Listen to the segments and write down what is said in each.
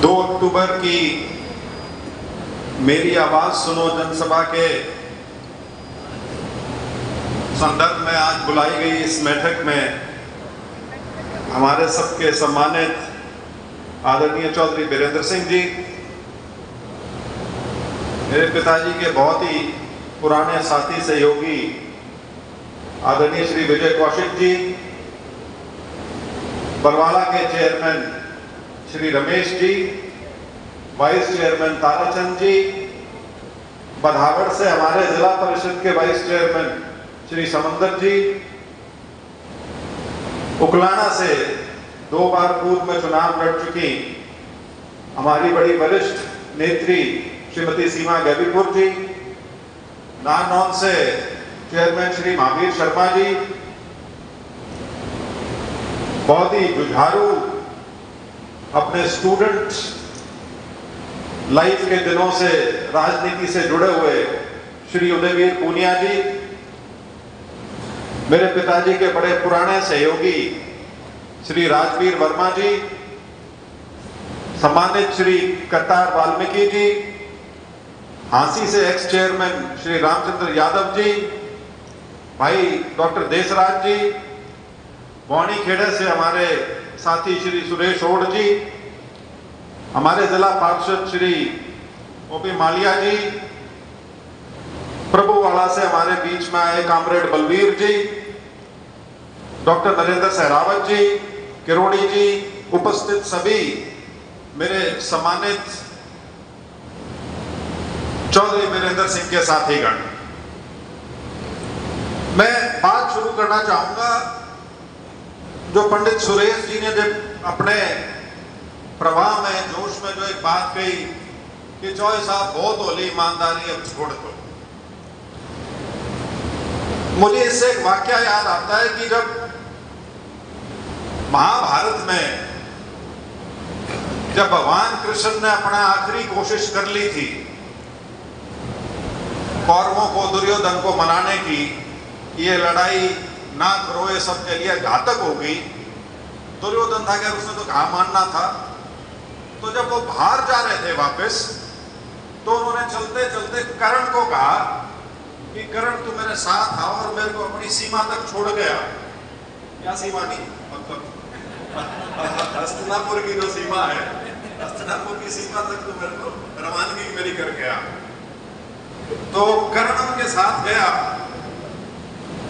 दो अक्टूबर की मेरी आवाज सुनो जनसभा के संदर्भ में आज बुलाई गई इस बैठक में हमारे सबके सम्मानित आदरणीय चौधरी बीरेंद्र सिंह जी, मेरे पिताजी के बहुत ही पुराने साथी सहयोगी आदरणीय श्री विजय कौशिक जी, बरवाला के chairman Shri Ramesh ji, vice chairman Tarachand जी, बधागढ़ से हमारे जिला परिषद के वाइस चेयरमैन श्री समंदर जी, उकलाना से 2 बार पूर्व में चुनाव लड़ चुकी हमारी बड़ी वरिष्ठ नेत्री श्रीमती सीमा गैबीपुर जी, नारनौल से चेयरमैन श्री महावीर शर्मा जी, बहुत ही जुझारू अपने स्टूडेंट लाइफ के दिनों से राजनीति से जुड़े हुए श्री उदयवीर पूनिया जी, मेरे पिताजी के बड़े पुराने सहयोगी श्री राजवीर वर्मा जी, सम्मानित श्री करतार वाल्मीकि जी, झांसी से एक्स चेयरमैन श्री रामचंद्र यादव जी, भाई डॉक्टर देसराज जी, बौनी खेड़े से हमारे साथी श्री सुरेश ओढ़ जी, हमारे जिला पार्षद श्री ओपी मालिया जी, प्रभुवाड़ा से हमारे बीच में आए कामरेड बलवीर जी, डॉक्टर नरेंद्र सहरावत जी, किरोड़ी जी, उपस्थित सभी मेरे सम्मानित चौधरी बीरेंद्र सिंह के साथीगण, मैं बात शुरू करना चाहूंगा जो पंडित सुरेश जी ने जब अपने प्रवाह में जोश में जो एक बात कही कि चौधरी साहब बहुत होली ईमानदारी अब छोड़ दो, मुझे इससे एक वाक्य याद आता है कि जब महाभारत में जब भगवान कृष्ण ने अपना आखिरी कोशिश कर ली थी कौरवों को दुर्योधन को मनाने की, ये लड़ाई ना करो, ये सबके लिए घातक होगी, दुर्योधन था क्या उसने तो कहा मानना था। तो जब वो बाहर जा रहे थे वापस तो उन्होंने चलते चलते कर्ण को कहा कि कर्ण तू मेरे साथ आओ और मेरे को अपनी सीमा तक छोड़ गया। क्या सीमा नहीं, मतलब हस्तिनापुर की जो सीमा है, हस्तिनापुर की सीमा तक तो मेरे को रवानगी मेरी कर गया। तो कर्ण उनके साथ गया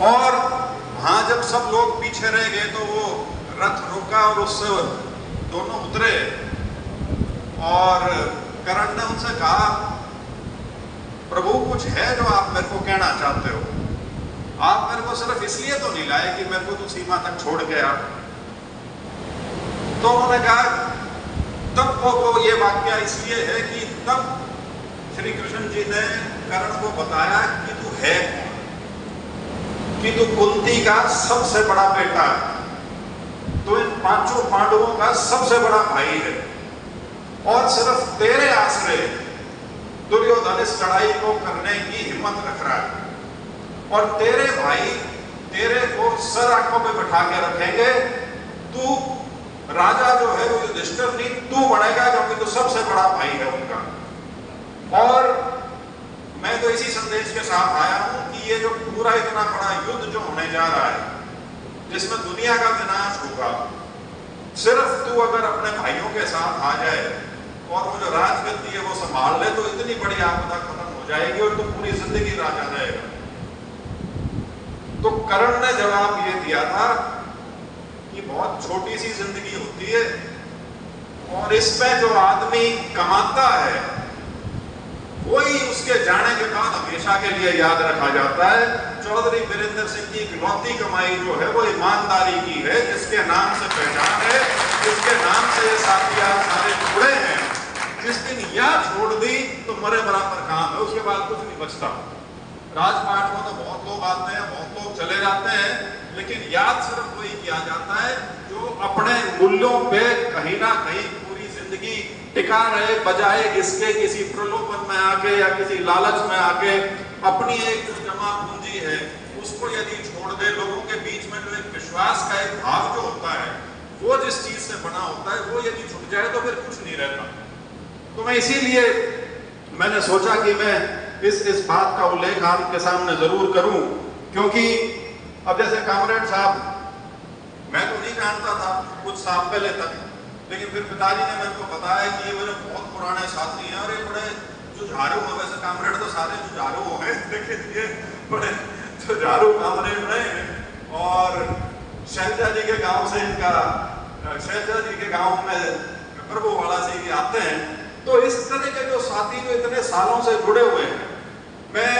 और वहां जब सब लोग पीछे रह गए तो वो रथ रोका और उससे दोनों उतरे और कर्ण ने उनसे कहा प्रभु कुछ है जो आप मेरे को कहना चाहते हो, आप मेरे को सिर्फ इसलिए तो नहीं लाए कि मेरे को तो सीमा तक छोड़ गया। तो उन्होंने कहा तब वो ये वाक्य इसलिए है कि तब श्री कृष्ण जी ने कर्ण को बताया कि तू है कौन, कि तू कुंती का सबसे बड़ा बेटा है, तो इन 5 पांडवों का सबसे बड़ा भाई है और सिर्फ तेरे आश्रय दुर्योधन इस चढ़ाई को करने की हिम्मत रख रहा है और तेरे भाई तेरे को सर आंखों पे बैठा के रखेंगे, तू राजा जो है वो युधिष्ठिर नहीं तू बनेगा क्योंकि तू सबसे बड़ा भाई है उनका। और मैं तो इसी संदेश के साथ आया हूं कि ये जो पूरा इतना बड़ा युद्ध जो होने जा रहा है जिसमें दुनिया का विनाश होगा, सिर्फ तू अगर अपने भाइयों के साथ आ जाए और वो जो राजगद्दी है वो संभाल ले तो इतनी बड़ी आपदा खत्म हो जाएगी और तू पूरी जिंदगी राजा रहेगा। तो कर्ण ने जवाब ये दिया था कि बहुत छोटी सी जिंदगी होती है और इसमें जो आदमी कमाता है वही उसके जाने के बाद हमेशा के लिए याद रखा जाता है। चौधरी बीरेंद्र सिंह की इकलौती कमाई जो है वो ईमानदारी की है, जिसके नाम से पहचान है, जिसके नाम से ये साथी आप सारे जुड़े हैं। जिस दिन याद छोड़ दी तो मरे बराबर काम है, उसके बाद कुछ नहीं बचता। राजपाट में तो बहुत लोग आते हैं, बहुत लोग चले जाते हैं, लेकिन याद सिर्फ वही किया जाता है जो अपने मूल्यों पे कहीं ना कहीं पूरी जिंदगी टिका रहे, बजाय इसके किसी प्रलोभन में आके या किसी लालच में आके अपनी एक जो जमा पूंजी है उसको यदि छोड़ दे, लोगों के बीच में जिस चीज से बना होता है वो यदि छूट जाए तो फिर कुछ नहीं रहता। तो मैं इसीलिए मैंने सोचा कि मैं इस बात का उल्लेख आपके सामने जरूर करूं, क्योंकि अब जैसे कामरेड साहब, मैं तो नहीं जानता था कुछ साल पहले तक, लेकिन फिर पिताजी ने मेरे को बताया कि ये मेरे बहुत पुराने साथी हैं और ये बड़े जुझारू हैं। वैसे कामरेड तो सारे जुझारू हैं, लेकिन ये बड़े जुझारू कामरेड रहे हैं। और शैलजा जी के गांव से इनका, शैलजा जी के गांव में प्रभुवाड़ा से ये आते हैं। तो इस तरह के जो साथी जो इतने सालों से जुड़े हुए हैं, मैं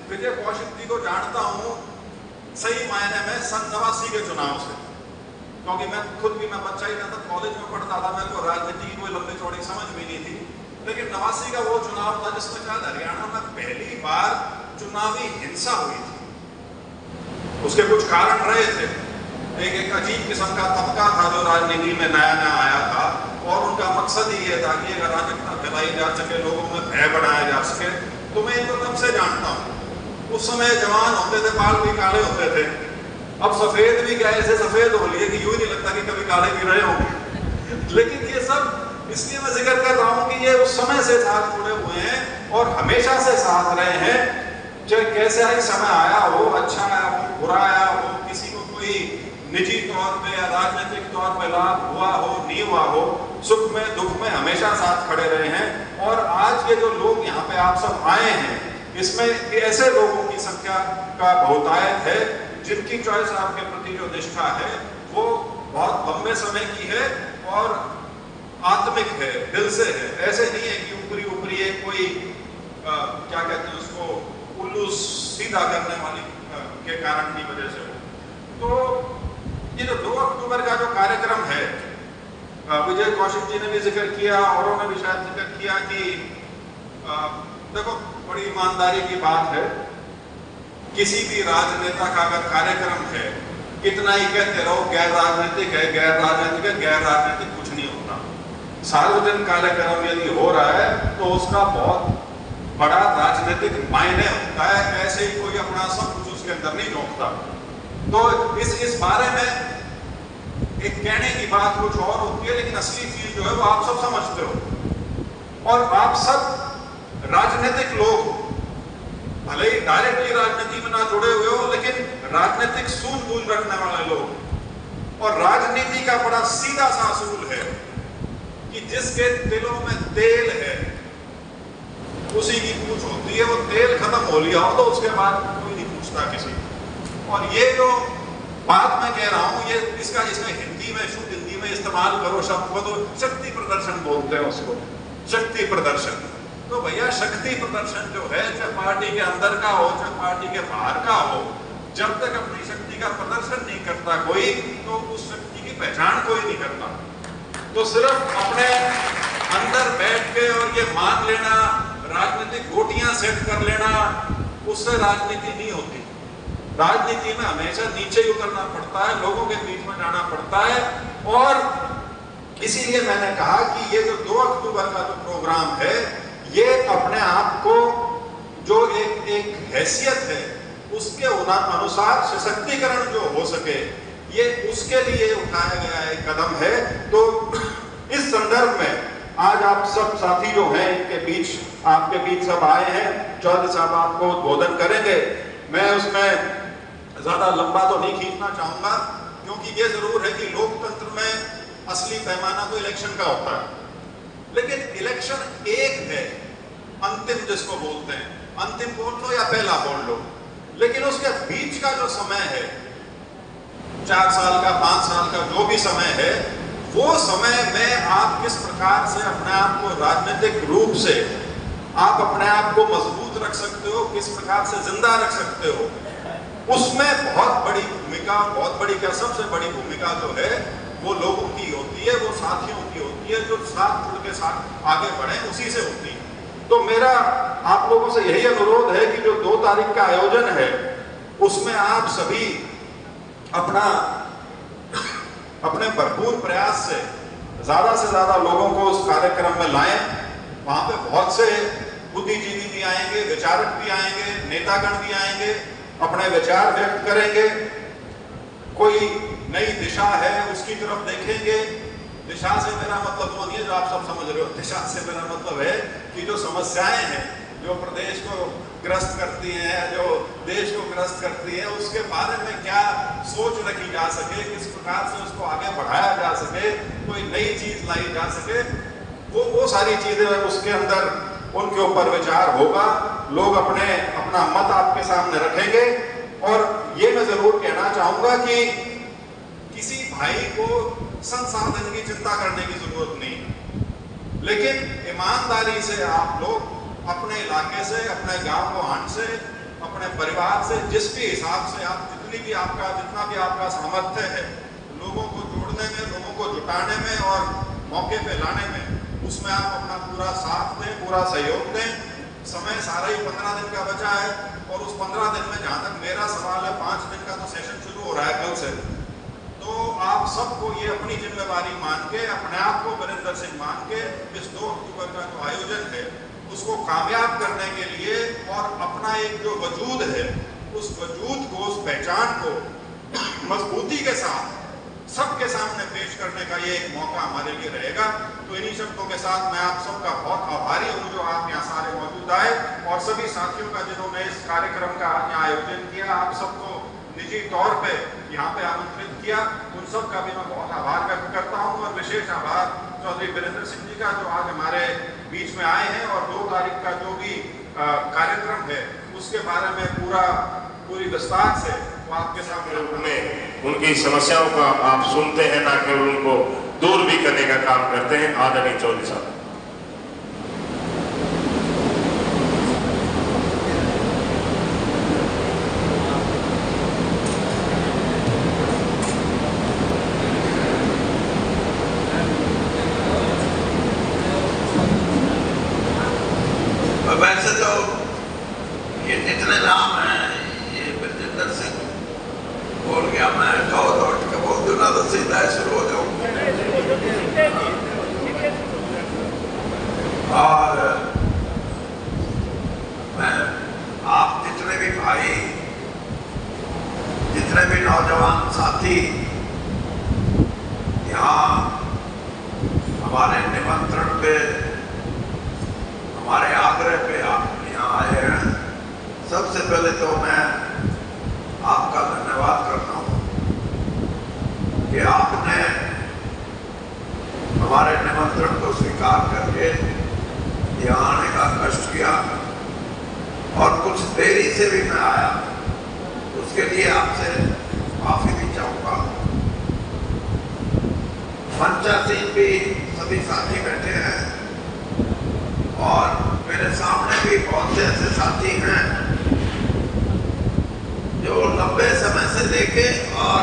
विजय कौशिक जी को जानता हूँ सही मायने में सन 89 के चुनाव से, क्योंकि मैं खुद भी, मैं बच्चा ही था, कॉलेज में पढ़ता था, मेरे को राजनीति की कोई लंबी चौड़ी समझ भी नहीं थी। लेकिन 89 का वो चुनाव था जिसमें शायद हरियाणा में पहली बार चुनावी हिंसा हुई थी। उसके कुछ कारण रहे थे। एक अजीब किस्म का तबका था जो राजनीति में नया नया आया था, और उनका मकसद ही ये था कि एक अराजकता फैलाई जा सके, लोगों में भय बढ़ाया जा सके। तो मैं इनको तब से जानता हूँ। उस समय जवान होते थे, बाल भी काले होते थे। अब सफेद भी क्या ऐसे सफेद हो लिए कि यूं ही नहीं लगता कि कभी काले भी रहे होंगे। लेकिन ये सब इसलिए मैं जिक्र कर रहा हूँ कि ये उस समय से साथ जुड़े हुए हैं और हमेशा से साथ रहे हैं। चाहे कैसा ही समय आया हो, अच्छा आया हो, बुरा आया हो, किसी को कोई निजी तौर पे या राजनीतिक तौर पे लाभ हुआ हो, नहीं हुआ हो, सुख में दुख में हमेशा साथ खड़े रहे हैं। और आज ये जो लोग यहाँ पे आप सब आए हैं, इसमें ऐसे लोगों की संख्या का बहुतायत है जिनकी चॉइस आपके प्रति जो निष्ठा है वो बहुत लंबे समय की है और आत्मिक है, दिल से है। ऐसे नहीं है कि ऊपरी ऊपरी एक कोई क्या कहते हैं उसको, उल्लू सीधा करने वाली के कारण की वजह से हो। तो ये जो 2 अक्टूबर का जो कार्यक्रम है, विजय कौशिक जी ने भी जिक्र किया, औरों ने भी शायद जिक्र किया कि देखो बड़ी ईमानदारी की बात है, किसी भी राजनेता का अगर कार्यक्रम है, कितना ही कहते रहो गैर राजनीतिक है, गैर राजनीतिक है, गैर राजनीतिक कुछ नहीं होता। सार्वजनिक कार्यक्रम यदि हो रहा है तो उसका बहुत बड़ा राजनीतिक मायने होता है। ऐसे ही कोई अपना सब कुछ उसके अंदर नहीं झोंकता। तो इस बारे में एक कहने की बात कुछ और होती है, लेकिन असली चीज जो है वो आप सब समझते हो। और आप सब राजनीतिक लोग, भले ही डायरेक्टली राजनीति में ना जुड़े हुए हो, लेकिन राजनीतिक सूझबूझ रखने वाले लोग। और राजनीति का बड़ा सीधा सा असूल है कि जिसके दिलों में तेल है उसी की पूछ होती है। वो तेल खत्म हो लिया हो तो उसके बाद कोई नहीं पूछता किसी। और ये जो बात मैं कह रहा हूं, ये इसका हिंदी में, शुद्ध हिंदी में इस्तेमाल करो शब्द को, तो शक्ति प्रदर्शन बोलते हैं उसको, शक्ति प्रदर्शन। तो भैया शक्ति प्रदर्शन जो है, चाहे पार्टी के अंदर का हो, चाहे पार्टी के बाहर का हो, जब तक अपनी शक्ति का प्रदर्शन नहीं करता कोई, तो उस शक्ति की पहचान कोई नहीं करता। तो सिर्फ अपने अंदर बैठ के और ये मान लेना, राजनीतिक गोटियां सेट कर लेना, उससे राजनीति नहीं होती। राजनीति में हमेशा नीचे ही उतरना पड़ता है, लोगों के बीच में जाना पड़ता है। और इसीलिए मैंने कहा कि ये जो 2 अक्टूबर का जो प्रोग्राम है, ये अपने आप को जो एक हैसियत है उसके अनुसार सशक्तिकरण जो हो सके, ये उसके लिए उठाया गया एक कदम है। तो इस संदर्भ में आज आप सब साथी जो हैं इनके बीच, आपके बीच सब आए हैं। चौधरी साहब आपको उद्बोधन करेंगे। मैं उसमें ज्यादा लंबा तो नहीं खींचना चाहूंगा, क्योंकि ये जरूर है कि लोकतंत्र में असली पैमाना तो इलेक्शन का होता है, लेकिन इलेक्शन एक है, अंतिम जिसको बोलते हैं, अंतिम बोल लो या पहला बोल लो, लेकिन उसके बीच का जो समय है, 4 साल का, 5 साल का जो भी समय है, वो समय में आप किस प्रकार से अपने आप को राजनीतिक रूप से आप अपने आप को मजबूत रख सकते हो, किस प्रकार से जिंदा रख सकते हो, उसमें बहुत बड़ी भूमिका, बहुत बड़ी क्या, सबसे बड़ी भूमिका जो है वो लोगों की होती है, वो साथियों की होती है, जो साथ जुड़ के साथ आगे बढ़े, उसी से होती है। तो मेरा आप लोगों से यही अनुरोध है कि जो 2 तारीख का आयोजन है, उसमें आप सभी अपने भरपूर प्रयास से ज्यादा लोगों को उस कार्यक्रम में लाएं। वहां पे बहुत से बुद्धिजीवी भी आएंगे, विचारक भी आएंगे, नेतागण भी आएंगे, अपने विचार व्यक्त करेंगे। कोई नई दिशा है उसकी तरफ देखेंगे। दिशा से मेरा मतलब वो नहीं है जो आप सब समझ रहे हो। दिशा से मेरा मतलब है कि जो समस्याएं हैं जो प्रदेश को ग्रस्त करती हैं, जो देश को ग्रस्त करती हैं, उसके बारे में क्या सोच रखी जा सके, किस प्रकार से उसको आगे बढ़ाया जा सके, कोई नई चीज लाई जा सके, वो सारी चीजें उसके अंदर उनके ऊपर विचार होगा। लोग अपना मत आपके सामने रखेंगे। और ये मैं जरूर कहना चाहूंगा कि किसी भाई को संसाधन की चिंता करने की जरूरत नहीं, लेकिन ईमानदारी से आप लोग अपने इलाके से, अपने गांव गोहान से, अपने परिवार से, जिस भी हिसाब से आप जितना भी आपका सामर्थ्य है लोगों को जोड़ने में, लोगों को जुटाने में और मौके पे लाने में, उसमें आप अपना पूरा साथ दें, पूरा सहयोग दें। समय सारा ही 15 दिन का बचा है और उस 15 दिन में जहाँ तक मेरा सवाल है 5 दिन का तो सेशन शुरू हो रहा है कल से, तो आप सबको ये अपनी जिम्मेवारी मान के, अपने आप को वीरेंद्र सिंह मान के इस 2 अक्टूबर का जो आयोजन है उसको कामयाब करने के लिए और अपना एक जो वजूद है उस वजूद को, उस पहचान को मजबूती के साथ सबके सामने पेश करने का ये एक मौका हमारे लिए रहेगा। तो इन्हीं शब्दों के साथ मैं आप सबका बहुत आभारी हूँ जो आप यहाँ सारे मौजूद आए, और सभी साथियों का जिन्होंने इस कार्यक्रम का यहाँ आयोजन किया, आप सबको निजी तौर पे यहाँ पे आमंत्रित किया, उन सब का भी मैं बहुत आभार व्यक्त करता हूँ। और विशेष आभार चौधरी वीरेंद्र सिंह जी का जो आज हमारे बीच में आए हैं और 2 तारीख का जो भी कार्यक्रम है उसके बारे में पूरी विस्तार से वो आपके सामने उनकी समस्याओं का आप सुनते हैं, ना केवल उनको दूर भी करने का काम करते हैं। आदरणीय चौधरी साहब। वैसे तो ये जितने नाम हैं, ये वीरेंद्र सिंह बोल गया, मैं दौड़ के बोल दूंगा तो सीधा शुरू हो जाऊँ। और मैं आप जितने भी भाई, जितने भी नौजवान साथी यहाँ हमारे निमंत्रण पे, हमारे आग्रह पे आप यहाँ आए हैं, सबसे पहले तो मैं आपका धन्यवाद करता हूँ कि आपने हमारे निमंत्रण को स्वीकार करके यहाँ आने का कष्ट किया, और कुछ देरी से भी मैं आया, उसके लिए आपसे माफी भी चाहूँगा। मंचासीन भी सभी साथी बैठे हैं और मेरे सामने भी बहुत से ऐसे साथी हैं जो लंबे समय से देखे, और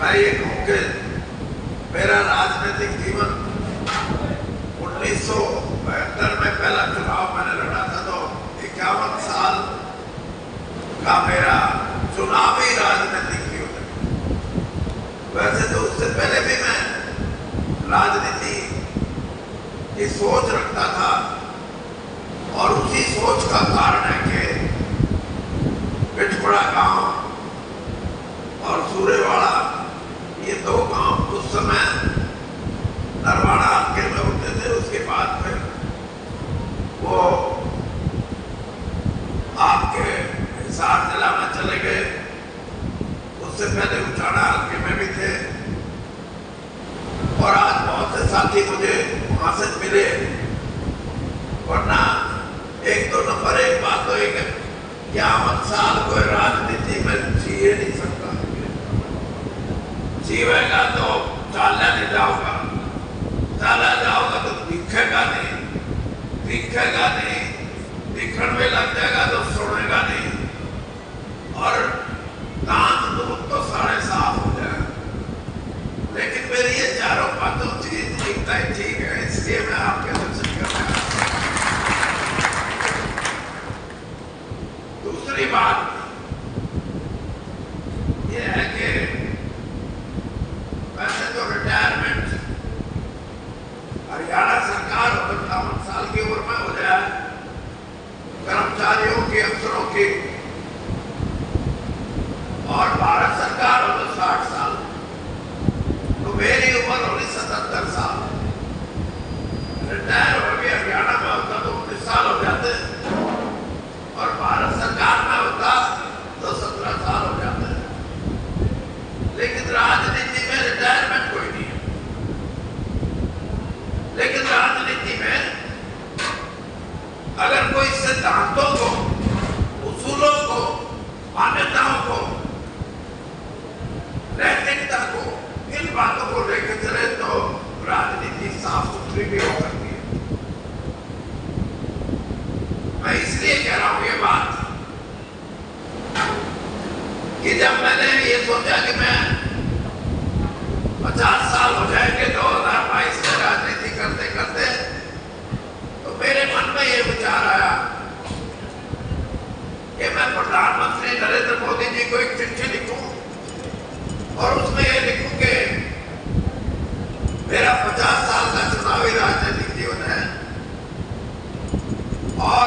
मैं ये कहूँ कि मेरा राजनीतिक जीवन 1972 में पहला चुनाव मैंने लड़ा था, तो 51 साल का मेरा चुनावी राजनीतिक जीवन। वैसे तो उससे पहले भी मैं राजनीति की सोच रखता था, और उसी सोच का कारण है कि पिठपड़ा गांव और सूरेवाड़ा, ये 2 गांव उस समय नरवाड़ा हल्के में होते थे। उसके बाद फिर वो आपके हिसार जिला में चले गए, उससे पहले उचाड़ा हल्के में भी थे। और आज बहुत से साथी मुझे वहां से मिले, वरना 1-2 नंबर एक बात तो एक 51 साल कोई राजनीति में जिए नहीं सकता। जीवेगा तो चाला नहीं जाओगा, चाला जाओगा तो दिखेगा नहीं, दिखेगा नहीं, दिखण में लग जाएगा तो सुनेगा नहीं, और कान दूध तो सारे साफ हो जाएगा। लेकिन मेरी ये चारों बातों चीज दिखता ही ठीक है, इसलिए मैं आपके दर्शन कर रहा हूं। दूसरी बात यह है कि वैसे तो रिटायरमेंट हरियाणा सरकार 55 साल की उम्र में हो जाए, कर्मचारियों की मेरी उम्र होगी 77 साल, रिटायर हो गया। हरियाणा में होता तो 19 साल हो जाते, और भारत सरकार में होता तो 17 साल हो जाते। लेकिन राजनीति में रिटायरमेंट कोई नहीं है। लेकिन राजनीति में अगर कोई सिद्धांतों को, उसूलों को, मान्यताओं को, नैतिकता को, इन बातों को लेकर चले तो राजनीति साफ सुथरी भी हो सकती है। मैं इसलिए कह रहा हूं ये बात कि जब मैंने ये सोचा कि मैं 50 साल हो जाएंगे 2022 में राजनीति करते करते, तो मेरे मन में ये विचार आया कि मैं प्रधानमंत्री नरेंद्र मोदी जी को एक चिट्ठी लिखूं और उसमें ये लिखूं कि मेरा 50 साल का चुनावी राजनीतिक जीवन है और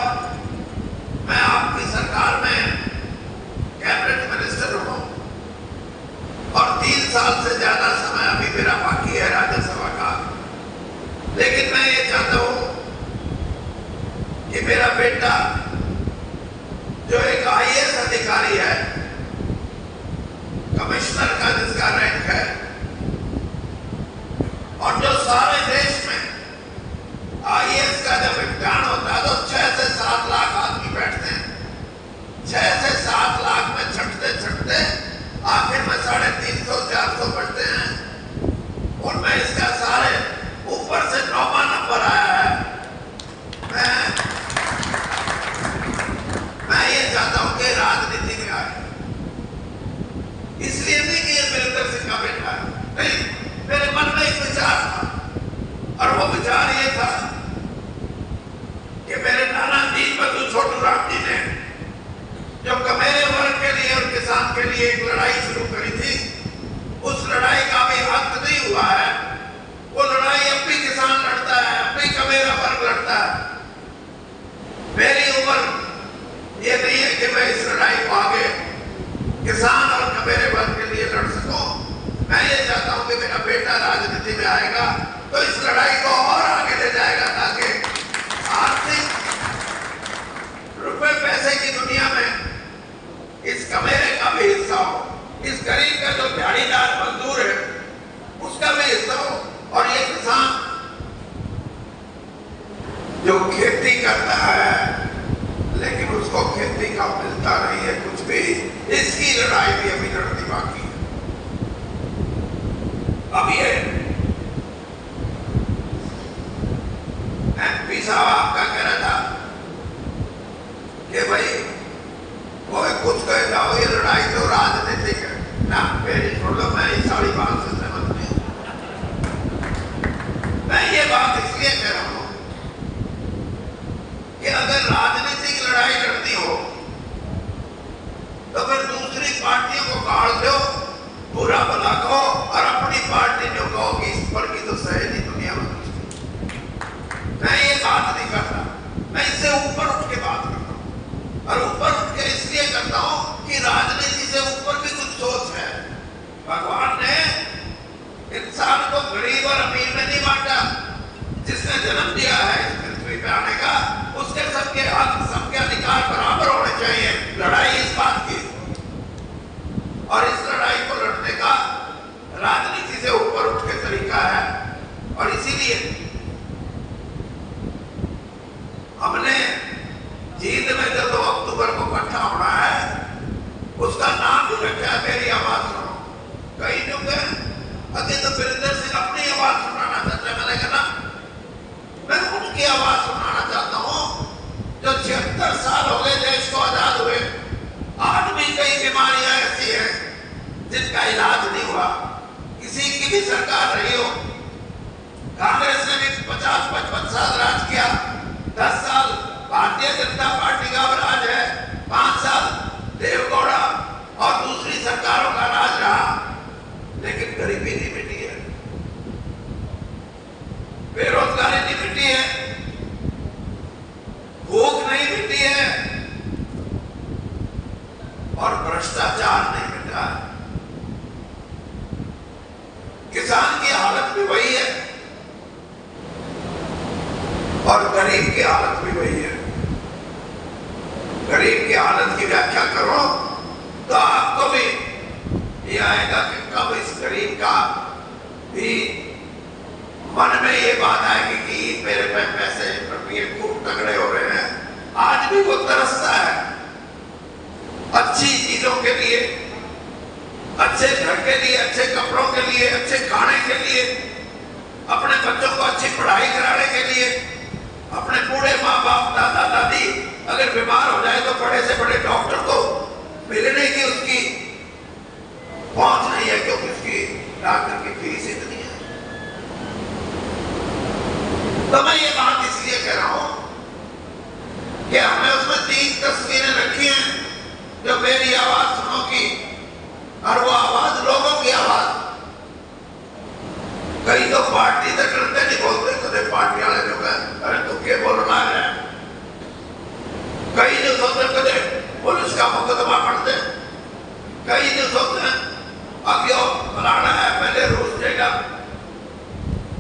मैं आपकी सरकार में कैबिनेट मिनिस्टर हूं और 3 साल से ज्यादा समय अभी मेरा बाकी है राज्यसभा का। लेकिन मैं ये चाहता हूं कि मेरा बेटा जो एक IAS अधिकारी है, कमिश्नर का जिसका रैंक है, और जो सारे देश में IAS का जब इम्तिहान होता है तो 6 से 7 लाख आदमी बैठते हैं। 6 से 7 लाख में छटते छटते आखिर में 350-400 बढ़ते हैं। उनमें इसका सारे ऊपर से 9वां नंबर आया है। मैं ये चाहता हूं कि राजनीति में आए, इसलिए नहीं कि ये वीरेंद्र सिंह का बेटा है, नहीं, मेरे मन में एक विचार था और वो विचार ये था कि मेरे नाना दीन बंधु छोटू राम जी ने जो कमेरे वर्ग के लिए और किसान के लिए एक लड़ाई शुरू करी थी, उस लड़ाई का भी अंत नहीं हुआ है। वो लड़ाई अब भी किसान लड़ता है, अब भी कमेरा वर्ग लड़ता है। मेरी उम्र ये नहीं है कि मैं इस लड़ाई को आगे किसान और कमेरे वर्ग के लिए लड़ सकूं। मैं ये चाहता हूं कि मेरा बेटा राजनीति में आएगा तो इस लड़ाई को और आगे ले जाएगा, ताकि आर्थिक रुपए पैसे की दुनिया में इस कमेरे का भी हिस्सा हो, इस गरीब का जो दिहाड़ीदार मजदूर है उसका भी हिस्सा हो, और ये किसान जो खेती करता है लेकिन उसको खेती का मिलता नहीं है कुछ भी, इसकी लड़ाई भी अभी लड़नी बाकी है। अब ये MP साहब आपका कह रहा था कि भाई वो कुछ कह जाओ, ये लड़ाई तो राजनीतिक है ना। मेरी छोड़ लो, मैं इस सारी बात से सहमत नहीं। मैं ये बात इसलिए कह रहा हूं कि अगर राजनीतिक लड़ाई लड़नी हो तो फिर दूसरी पार्टियों को गाड़ दो, बुरा भला कहो, और अपनी पार्टी जो कहो कि इस पर की तो सहेली दुनिया में। मैं ये बात नहीं करता, मैं इससे ऊपर उठ के बात करता हूं, और ऊपर उठ के इसलिए करता हूं कि राजनीति से ऊपर भी कुछ सोच है। भगवान ने इंसान को गरीब और अमीर में नहीं बांटा। जिसने जन्म दिया है इस पृथ्वी पे आने का, उसके सबके हक, सबके अधिकार बराबर होने चाहिए। लड़ाई इस बात की, और इस लड़ाई को लड़ने का राजनीति से ऊपर उठ के तरीका है। और इसीलिए हमने जींद में जो 2 अक्टूबर को इकट्ठा होना है, उसका नाम भी रखा है मेरी आवाज सुनो। कई लोग अभी तो वीरेंद्र सिंह अपनी आवाज सुनाना चाहते हैं, मैंने कहा मैं उनकी आवाज सुनाना चाहता हूं जो 76 साल हो गए देश को आजाद हुए, आज भी कई बीमारियां ऐसी हैं की हालत भी वही है। गरीब की हालत की व्याख्या करो तो आपको भी ये आएगा कि कब इस गरीब का भी मन में ये बात आएगी कि मेरे पे पैसे ये खूब तगड़े हो रहे हैं। आज भी वो तरसता है अच्छी चीजों के लिए, अच्छे घर के लिए, अच्छे कपड़ों के लिए, अच्छे खाने के लिए, अपने बच्चों को अच्छी पढ़ाई कराने के लिए। अपने बूढ़े माँ बाप दादा दादी अगर बीमार हो जाए तो बड़े से बड़े डॉक्टर को मिलने की उसकी पहुंच नहीं है, क्योंकि उसकी डॉक्टर की फीस इतनी है। तो मैं ये बात इसलिए कह रहा हूं कि हमने उसमें 3 तस्वीरें रखी हैं, जो मेरी आवाज सुनो की, और वो आवाज लोगों की आवाज। कई तो पार्टी तक करते नहीं बोलते, कदे पार्टी वाले जो कहते अरे तू क्या बोल रहा है। कई जो सोचते कदे पुलिस का मुकदमा पढ़ते, कई जो सोचते हैं अब यो फलाना है पहले रूस जाएगा।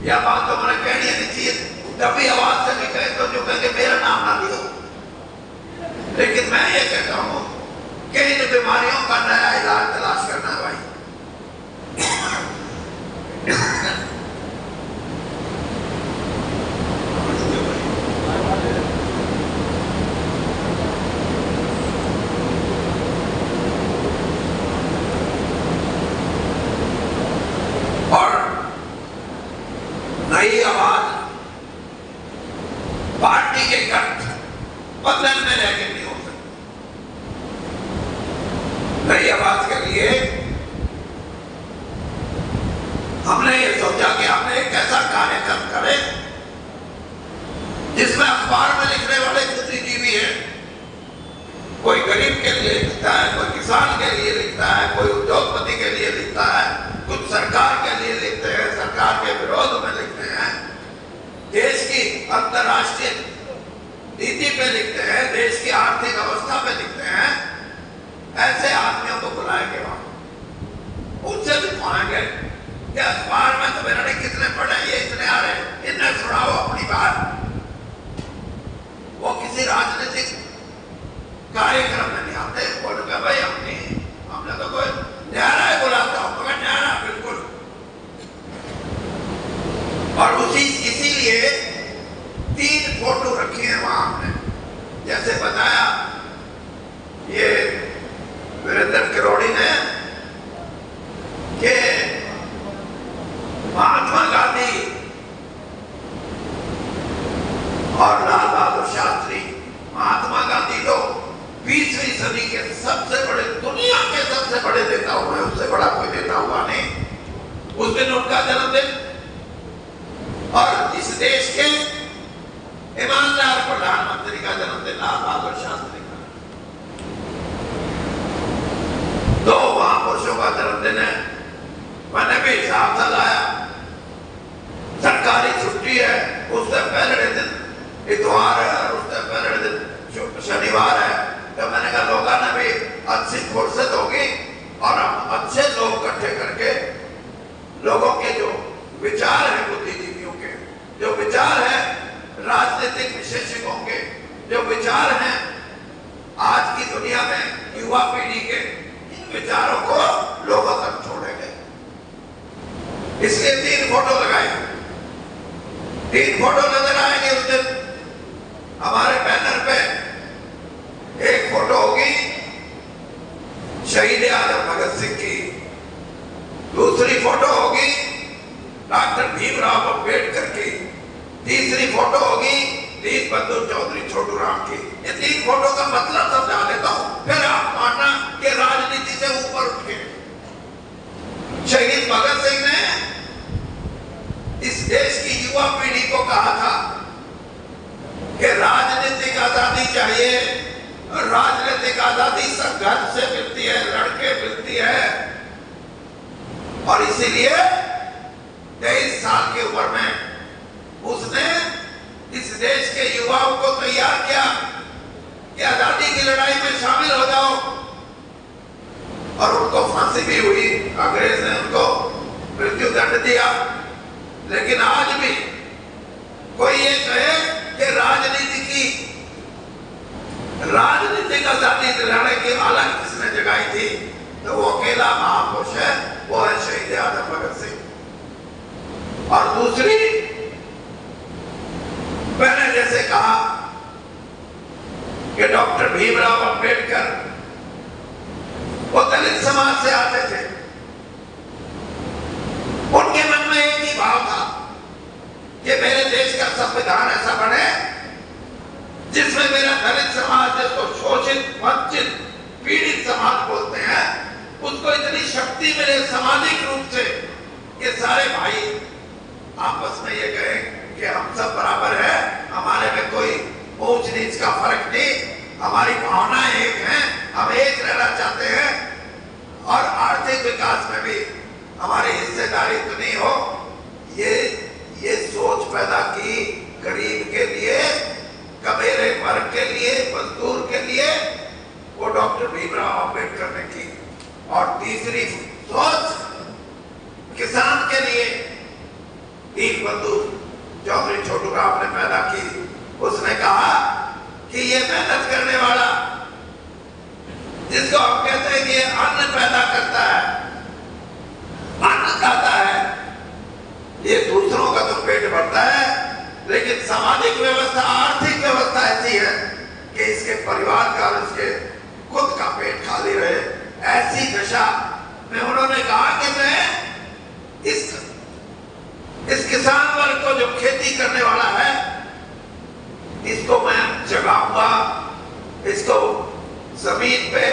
यह बात तो मैंने कहनी नहीं चाहिए, तभी आवाज से नहीं कहे तो जो कहेंगे मेरा नाम ना लियो। लेकिन मैं ये कहता हूं कि इन बीमारियों का नया इलाज तलाश करना है भाई। और नई आवाज पार्टी के बदलन में रहकर नहीं हो सकती। नई आवाज के लिए हमने ये सोचा कि हमने एक ऐसा कार्यक्रम करें जिसमें अखबार में लिखने वाले बुद्धिजीवी हैं। कोई गरीब के लिए लिखता है, कोई किसान के लिए लिखता है, कोई उद्योगपति के लिए लिखता है, कुछ सरकार के लिए लिखते हैं, सरकार के विरोध में लिखते हैं, देश की अंतरराष्ट्रीय नीति पे लिखते हैं, देश की आर्थिक अवस्था पे लिखते हैं। ऐसे आदमियों को बुलाएंगे वहां, उनसे भी पाएंगे कि अखबार में तो मैंने कितने पढ़े, ये इतने आ रहे, इन्हें सुनाओ अपनी बात। वो किसी राजनीतिक कार्यक्रम में नहीं आते, बोलूंगा भाई हमने तो कोई न्यारा है बुलाता हूं, तो मैं न्यारा बिल्कुल। और इसीलिए 3 फोटो रखी है वहां हमने, जैसे बताया ये वीरेंद्र किरोड़ी ने कि महात्मा गांधी और लाल बहादुर शास्त्री। महात्मा गांधी तो 20वीं सदी के सबसे बड़े, दुनिया के सबसे बड़े नेता हुए, उससे बड़ा कोई नेता हुआ नहीं। उस दिन उनका जन्मदिन, और इस देश के ईमानदार प्रधानमंत्री का जन्मदिन लाल बहादुर शास्त्री का। 2 महापुरुषों का जन्मदिन है। मैंने भी हिसाब से लाया, सरकारी छुट्टी है, उससे पहले दिन इतवार है और उससे पहले दिन शनिवार है। तो मैंने कहा लोगों ने भी अच्छी फुर्सत होगी और हम अच्छे लोग इकट्ठे करके लोगों के जो विचार है, बुद्धिजीवियों के जो विचार है, राजनीतिक विशेषज्ञों के जो विचार हैं आज की दुनिया में युवा पीढ़ी के, इन विचारों को लोगों तक छोड़ेंगे। इसलिए 3 फोटो लगाए, 3 फोटो नजर आएंगे उस दिन हमारे बैनर पे। एक फोटो होगी शहीद आजम भगत सिंह की, दूसरी फोटो होगी डॉक्टर भीमराव अंबेडकर की, तीसरी फोटो होगी दीन बंधु चौधरी छोटू राम की। ये 3 फोटो का मतलब समझा देता हूं, फिर आप मानना कि राजनीति से ऊपर उठ के शहीद भगत सिंह ने इस देश की युवा पीढ़ी को कहा था कि राजनीतिक आजादी चाहिए, राजनीतिक आजादी संघर्ष से मिलती है, लड़के मिलती है। और इसीलिए 23 साल की उम्र में उसने इस देश के युवाओं को तैयार किया कि आजादी की लड़ाई में शामिल हो जाओ। और उनको फांसी भी हुई, अंग्रेज ने उनको मृत्यु दंड दिया। लेकिन आज भी कोई ये कहे कि कि राजनीतिक आजादी दिलाने की अलग किसने जगाई थी, तो वो अकेला महापुरुष है, वो है शहीद आजम भगत सिंह। और दूसरी, मैंने जैसे कहा कि डॉक्टर भीमराव अंबेडकर वो दलित समाज से आते थे। उनके मन में एक ही भाव था कि मेरे देश का संविधान ऐसा बने जिसमें मेरा दलित समाज, जिसको शोषित, वंचित, पीड़ित समाज बोलते हैं, उसको इतनी शक्ति मिले सामाजिक रूप से कि सारे भाई आपस में ये कहें कि हम सब बराबर है, हमारे में कोई ऊंच नीच का फर्क नहीं, हमारी भावनाएं एक हैं, हम एक रहना चाहते हैं और आर्थिक विकास में भी हमारी हिस्सेदारी तो नहीं हो। ये सोच पैदा की गरीब के लिए, कबीरे वर्ग के लिए, मजदूर के लिए, वो डॉक्टर भीमराव अंबेडकर ने की। और तीसरी सोच किसान के लिए दीनबंधु चौधरी छोटूराम ने पैदा की। उसने कहा कि ये मेहनत करने वाला, जिसको हम कहते हैं कि अन्न पैदा करता है, अन्न खाता है, ये दूसरों का तो पेट भरता है, लेकिन सामाजिक व्यवस्था, आर्थिक व्यवस्था ऐसी है कि इसके परिवार का और इसके खुद का पेट खाली रहे। ऐसी दशा में उन्होंने कहा कि मैं इस किसान वर्ग को, जो खेती करने वाला है, इसको मैं जगाऊंगा, इसको जमीन पे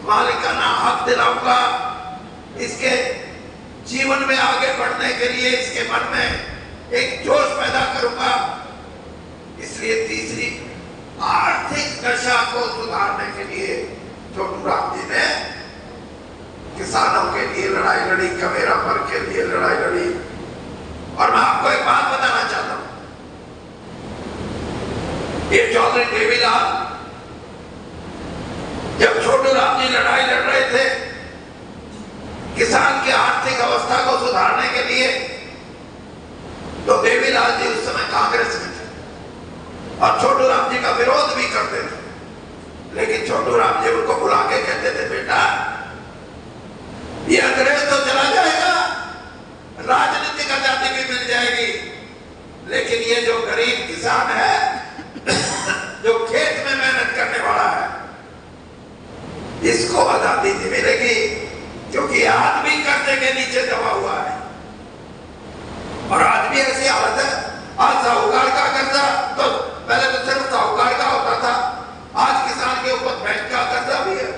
मालिकाना हक दिलाऊंगा, इसके जीवन में आगे बढ़ने के लिए इसके मन में एक जोश पैदा करूंगा। इसलिए तीसरी, आर्थिक दशा को सुधारने के लिए छोटूराम जी ने किसानों के लिए लड़ाई लड़ी, कबीरा वर्ग के लिए लड़ाई लड़ी। और मैं आपको एक बात बताना चाहता हूं, ये चौधरी देवीलाल जब छोटूराम जी लड़ाई लड़ रहे थे किसान की आर्थिक अवस्था को सुधारने के लिए, तो देवीलाल जी उस समय कांग्रेस में थे और छोटूराम जी का विरोध भी करते थे। लेकिन छोटूराम जी उनको बुला के कहते थे, बेटा ये अंग्रेज तो चला जाएगा, राजनीतिक आजादी भी मिल जाएगी, लेकिन ये जो गरीब किसान है, जो खेत में मेहनत करने वाला है, इसको आजादी नहीं मिलेगी, क्योंकि आज भी कर्जे के नीचे दबा हुआ है। और आज भी ऐसी हालत है, आज साहूकार का कर्जा तो पहले तो सिर्फ साहूकार का होता था, आज किसान के ऊपर बैंक का कर्जा भी है।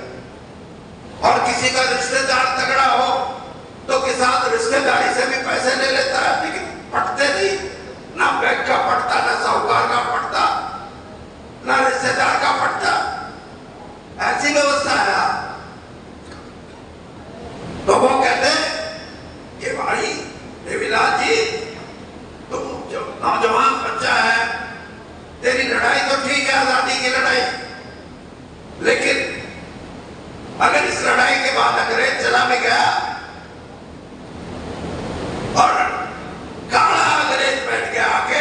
और किसी का रिश्तेदार तगड़ा हो तो किसान रिश्तेदारी से भी पैसे ले लेता है, लेकिन पटते नहीं, ना बैंक का पटता, ना साहूकार का पटता, ना रिश्तेदार का पटता। ऐसी व्यवस्था है। तो वो कहते हैं कि भाई देवीलाल जी, तुम जो नौजवान बच्चा है, तेरी लड़ाई तो ठीक है, आजादी की लड़ाई, लेकिन अगर इस लड़ाई के बाद अंग्रेज चला भी गया और काला अंग्रेज बैठ गया आके,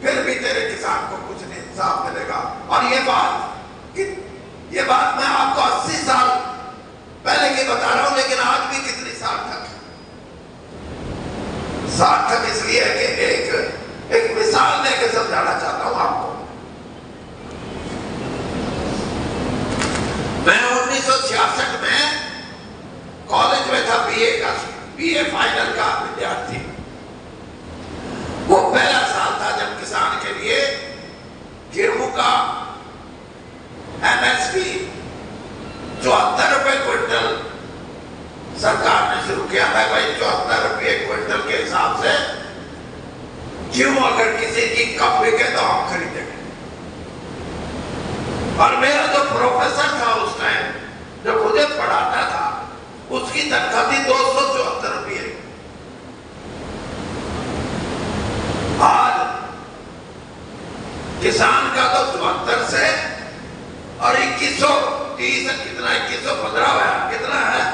फिर भी तेरे किसान को कुछ नहीं इंसाफ मिलेगा। और ये बात मैं आपको 80 साल पहले की बता रहा हूं, लेकिन आज भी कितनी सार्थक है। सार्थक इसलिए है कि एक मिसाल लेकर समझाना चाहता हूं आपको। मैं 1966 में कॉलेज में था, बीए फाइनल का विद्यार्थी। वो पहला साल था जब किसान के लिए गेहूं का एमएसपी 74 रुपए क्विंटल सरकार ने शुरू किया था। भाई 74 रुपए क्विंटल के हिसाब से क्यों, अगर किसी की कम बिके तो हम खरीदेंगे। और मेरा जो प्रोफेसर था उस टाइम, जो मुझे पढ़ाता था, उसकी तनख्वाह थी 274 रुपये। आज किसान का तो 74 से और 2130 कितना, 2115 है, कितना है?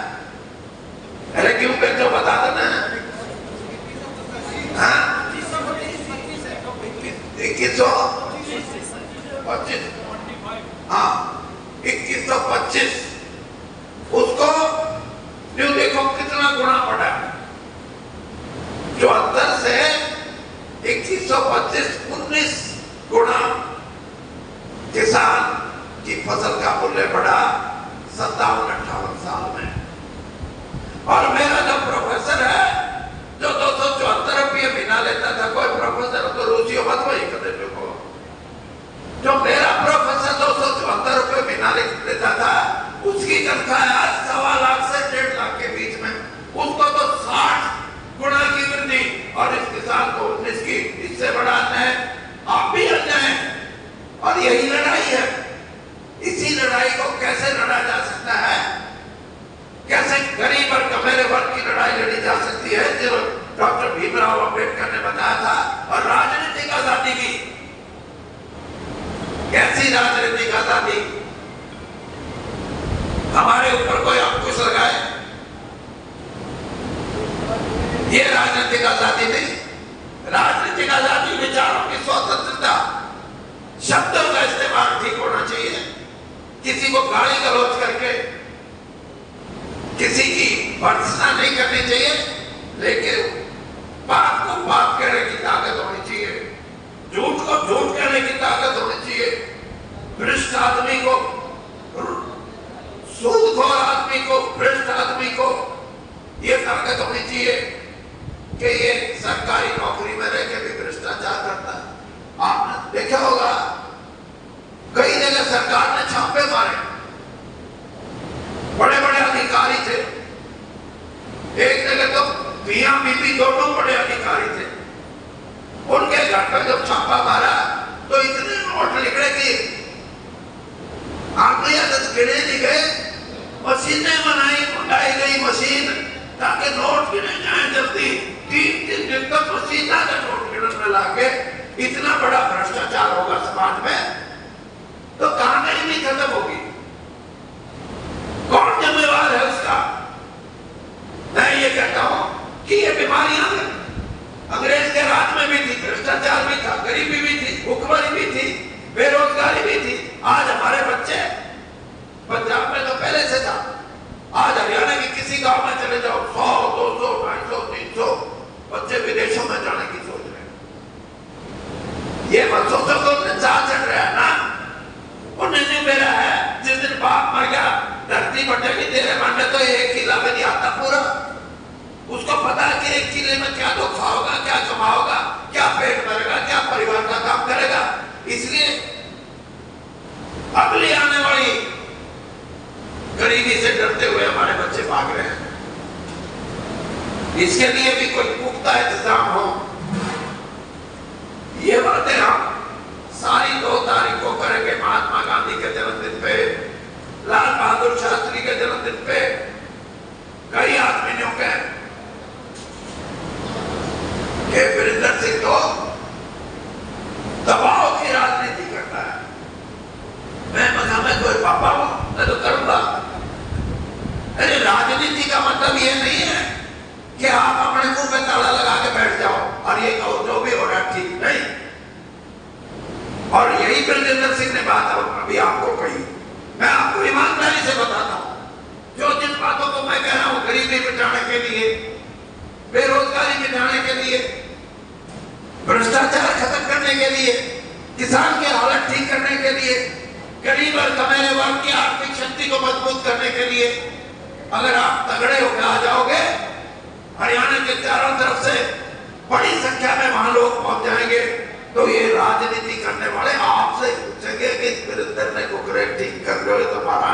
अरे क्यों बेचो, बता देना। 2100 लड़ाई लड़ी जा सकती है जो डॉक्टर भीमराव अंबेडकर ने बताया था। और राजनीतिक आजादी की, कैसी राजनीतिक आजादी? हमारे ऊपर कोई अंकुश लगाए, ये राजनीतिक आजादी नहीं। राजनीतिक आजादी विचारों की स्वतंत्रता, शब्दों का इस्तेमाल ठीक होना चाहिए। किसी को गाली गलौज करके किसी की भर्त्सना नहीं करनी चाहिए, लेकिन बात को बात कहने की ताकत होनी चाहिए, झूठ को झूठ कहने की ताकत होनी चाहिए, भ्रष्ट आदमी को, सूदखोर आदमी को, भ्रष्ट आदमी को ये ताकत होनी चाहिए कि ये सरकारी नौकरी में रह के भी भ्रष्टाचार करता है। आपने देखा होगा कई जगह सरकार ने छापे मारे, बड़े बड़े अधिकारी थे, एक जगह तो मियां बीबी दोनों बड़े अधिकारी थे, उनके घर पर जब छापा मारा तो इतने नोट निकले कि आंकड़ियां तक गिने नहीं गए। मशीनें मंगाई गई मशीन ताकि नोट गिने जाए जल्दी। 3 दिन तक मशीन का नोट गिनने में लाके इतना बड़ा भ्रष्टाचार होगा समाज में तो कहानी भी खत्म होगी। कौन जिम्मेवार है उसका? मैं ये कहता हूं कि ये बीमारियां अंग्रेज के राज में भी थी, भ्रष्टाचार भी था, गरीबी भी थी, भुखमरी भी थी, बेरोजगारी भी थी। आज हमारे बच्चे, पंजाब में तो पहले से था, आज हरियाणा के किसी गांव में चले जाओ 100, 200, 250, 300 बच्चे विदेशों में जाने की सोच रहे हैं। ये मत सोचो तो चाल चल रहा है ना, उन्हें नहीं मेरा है। जिस दिन बाप मर गया धरती बटेगी तेरे मन में, तो एक किला में नहीं आता पूरा। उसको पता है कि एक किले में क्या धोखा होगा, क्या कमा होगा, क्या पेट भरेगा, क्या परिवार का काम करेगा। इसलिए अगली आने वाली गरीबी से डरते हुए हमारे बच्चे भाग रहे हैं। इसके लिए भी कोई पुख्ता इंतजाम हो। ये बातें हम सारी 2 तारीख को करेंगे, महात्मा गांधी के जन्मदिन पे, लाल बहादुर शास्त्री के जन्मदिन पे। कई आदमियों के वीरेंद्र सिंह तो दबाव की राजनीति करता है। मैं कोई पापा हूं, मैं तो करूंगा। अरे राजनीति का मतलब ये नहीं है कि आप अपने मुंह पे ताला लगा के बैठ जाओ और ये कहो जो भी हो रहा है ठीक नहीं। और यही वीरेंद्र सिंह ने बात अभी आपको कही। मैं आपको ईमानदारी से बताता हूं, जो जिन बातों को मैं कह रहा हूं, गरीबी मिटाने के लिए, बेरोजगारी मिटाने के लिए, भ्रष्टाचार खत्म करने के लिए, किसान की हालत ठीक करने के लिए, गरीब और कमाने वर्ग की आर्थिक शक्ति को मजबूत करने के लिए, अगर आप तगड़े होकर आ जाओगे, हरियाणा के चारों तरफ से बड़ी संख्या में वहां लोग पहुंच जाएंगे, तो ये राजनीति करने वाले आपसे पूछेंगे कि वीरेंद्र ने कुकरे ठीक कर रहे हो, तुम्हारा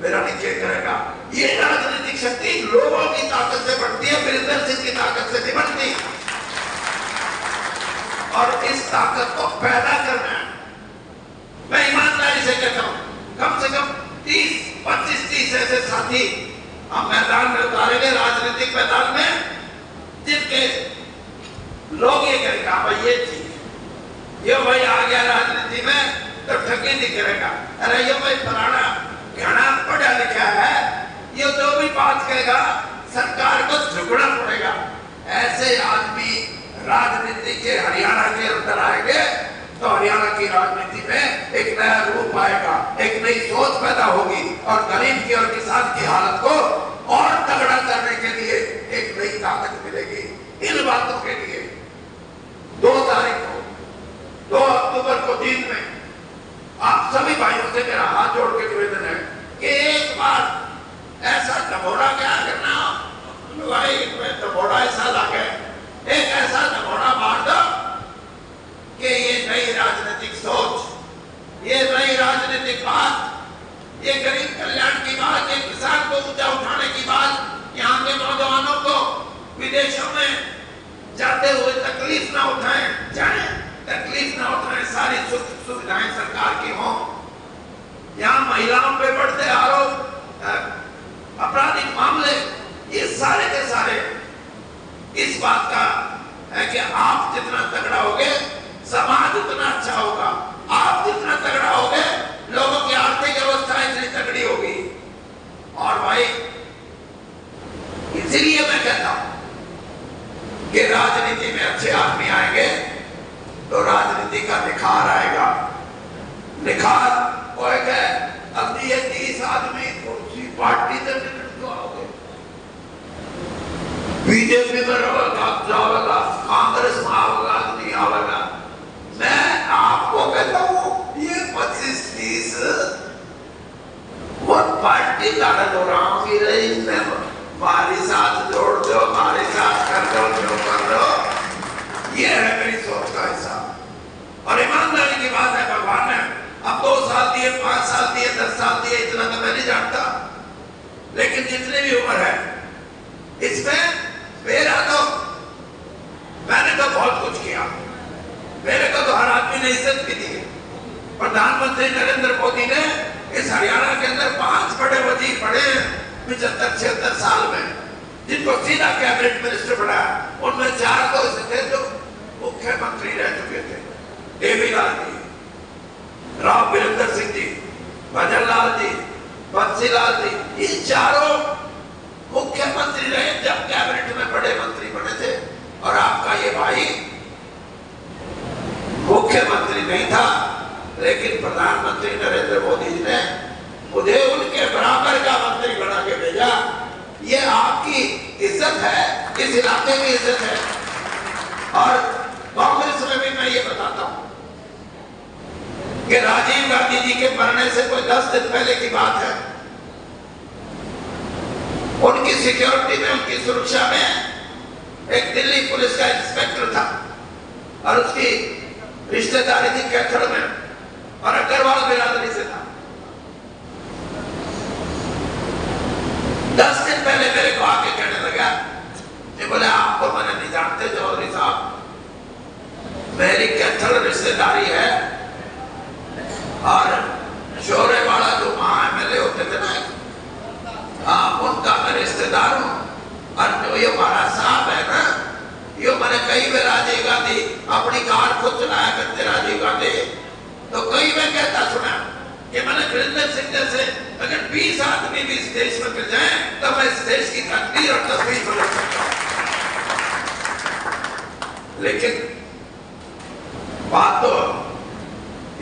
मेरा नीचे करेगा। ये राजनीतिक शक्ति लोगों की ताकत से बढ़ती है, वीरेंद्र सिंह की ताकत से नहीं बढ़ती। और इस ताकत को पैदा करना है। मैं ईमानदारी से कहता हूं, कम से कम 30-25-30 ऐसे साथी हम मैदान में उतारेंगे, राजनीतिक मैदान में, जिनके लोग ये कहेंगे भाई ये चीज, ये भाई आ गया राजनीति में तो ठगी नहीं करेगा। अरे ये भाई फलाना घना पढ़ा लिखा है, ये जो भी बात कहेगा सरकार को झुकना पड़ेगा। ऐसे आदमी राजनीति के हरियाणा के अंदर आएंगे तो हरियाणा की राजनीति में एक नया रूप आएगा, एक नई सोच पैदा होगी और गरीब की और किसान की हालत को और तगड़ा करने के लिए एक नई ताकत मिलेगी। इन बातों के लिए 2 तारीख को, 2 अक्टूबर को दिन में आप सभी भाइयों से मेरा हाथ जोड़ के निवेदन है कि एक बार ऐसा दबोड़ा क्या करना, भाई दबोड़ा ऐसा लगे, एक ऐसा दबोड़ा मार दो कि ये नई राजनीतिक सोच, ये नई राजनीतिक बात, ये गरीब कल्याण की बात, ये किसान को ऊंचा उठाने की बात, यहाँ के नौजवानों को विदेशों में जाते हुए तकलीफ ना उठाएं, जाने तकलीफ ना उठाएं, सारी सुविधाएं सरकार की हों। यहाँ महिलाओं पे बढ़ते आरोप, आपराधिक मामले, ये सारे के सारे इस बात का है कि आप जितना तगड़ा होगे समाज उतना अच्छा होगा, आप जितना तगड़ा होगे लोगों की आर्थिक व्यवस्था इतनी तगड़ी होगी। और भाई इसीलिए मैं कहता हूं कि राजनीति में अच्छे आदमी आएंगे तो राजनीति का निखार आएगा। निखार वो है अब ये 30 आदमी कौन-सी पार्टी से टिकट क्यों आओगे, बीजेपी में रहेगा, जाओगा, कांग्रेस में आओगा, नहीं आवेगा। मैं आपको कहता हूं ये 25-30 वो पार्टी का दौरान ही रही, हमारे साथ जोड़ दो, हमारे साथ कर दो, जो कर दो। ये है मेरी सोच का हिसाब। और ईमानदारी की बात है, भगवान ने अब 2 साल दिए, 5 साल दिए, 10 साल दिए, इतना तो मैं नहीं जानता, लेकिन जितनी भी उम्र है इसमें मेरा तो मैंने तो बहुत कुछ किया। मेरे को तो हर आदमी ने इज्जत भी दी। प्रधानमंत्री नरेंद्र मोदी ने इस हरियाणा के अंदर 5 बड़े वजीर पड़े 75-76 साल में, जिनको सीधा कैबिनेट मिनिस्टर बनाया। उनमें 4 तो ऐसे थे जो मुख्यमंत्री रह चुके थे, देवी लाल जी, राव वीरेंद्र सिंह जी, भजन लाल जी, बंसी लाल जी, ये चारों मुख्यमंत्री रहे जब कैबिनेट में बड़े मंत्री बने थे। और आपका ये भाई मुख्यमंत्री नहीं था, लेकिन प्रधानमंत्री नरेंद्र मोदी जी ने मुझे उनके बराबर का मंत्री बना के भेजा। ये आपकी इज्जत है, इस इलाके की इज्जत है। और कांग्रेस में भी मैं ये बताता हूं कि राजीव गांधी जी के मरने से कोई 10 दिन पहले की बात है, उनकी सिक्योरिटी में, उनकी सुरक्षा में एक दिल्ली पुलिस का इंस्पेक्टर था और उसकी रिश्तेदारी थी कैथल में और अग्रवाल बिरादरी से था। 10 दिन पहले मेरे को आके कहने लगा कि बोले आपको मैंने नहीं जानते चौधरी साहब, मेरी कैथल रिश्तेदारी है और शोरे वाला जो वहां एमएलए होते थे ना, उनका मैं रिश्तेदार हूं। और जो ये हमारा साहब है ना, ये मैंने कई बार राजीव गांधी अपनी कार खुद चलाया करते, राजीव गांधी तो कई बार कहता सुना कि मैंने वीरेंद्र सिंह जैसे अगर 20 आदमी भी इस देश में मिल जाए तो मैं इस देश की तकदीर और तस्वीर बदल सकता हूं। लेकिन बात तो